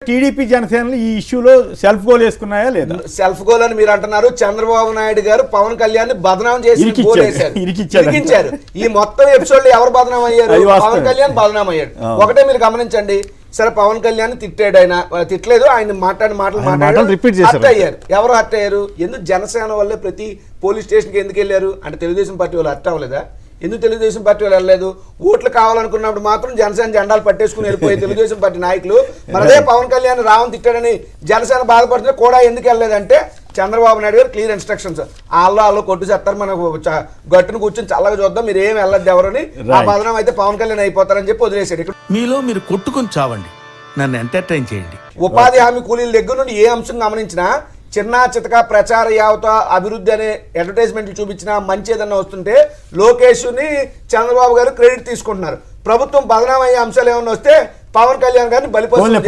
TDP జనసేనలు ఈ ఇష్యూలో self goal వేసుకున్నాయా లేదా? సెల్ఫ్ గోల్ అని మీరు అంటున్నారు. చంద్రబాబు నాయుడు గారు పవన్ కళ్యాణ్ బదనాం చేసి ఇరికించారు. ఈ మొత్తం ఎపిసోడ్ లో ఎవరు బదనాం అయ్యారు? పవన్ కళ్యాణ్ బదనాం అయ్యాడు. ఒకటే మీరు గమనించండి, సరే పవన్ కళ్యాణ్ తిట్టాడు, ఆయన తిట్టలేదు, ఆయన మాట్లాడిన మాటలు హర్ట్ అయ్యారు. ఎవరు హర్ట్ అయ్యారు? ఎందుకు? జనసేన వల్లే ప్రతి పోలీస్ స్టేషన్కి ఎందుకు వెళ్ళారు అంటే తెలుగుదేశం పార్టీ వాళ్ళు హర్ట్ అవ్వలేదా? ఎందుకు తెలుగుదేశం పార్టీ వాళ్ళు వెళ్ళలేదు? ఓట్లు కావాలనుకున్నప్పుడు మాత్రం జనసేన జెండాలు పట్టేసుకుని వెళ్ళిపోయి తెలుగుదేశం పార్టీ నాయకులు. మనదే పవన్ కళ్యాణ్ రావణ్ తిట్టాడని జనసేన బాధపడుతుంటే కూడా ఎందుకు వెళ్ళలేదంటే చంద్రబాబు నాయుడు గారు క్లియర్ ఇన్స్ట్రక్షన్స్, వాళ్ళు కొట్టు చేస్తారు, మనకు గట్టును కూర్చొని చల్లగా చూద్దాం, మీరు ఏం వెళ్ళద్దు ఎవరని. ఆ బదనం అయితే పవన్ కళ్యాణ్ అయిపోతారని చెప్పి వదిలేశాడు. మీలో మీరు కొట్టుకొని చావండి, నన్ను ఎంటర్టైన్ చేయండి. ఉపాధి హామీ కూలీల దగ్గర నుండి ఏ అంశం గమనించినా చిన్న చితక ప్రచార యావత అభివృద్ధి అనే అడ్వర్టైజ్మెంట్లు చూపించినా మంచి ఏదన్నా వస్తుంటే లోకేష్ని చంద్రబాబు గారు క్రెడిట్ తీసుకుంటున్నారు. ప్రభుత్వం బదనాం అయ్యే అంశాలు ఏమన్నా వస్తే పవన్ కళ్యాణ్ గారిని బలిపోతుంది.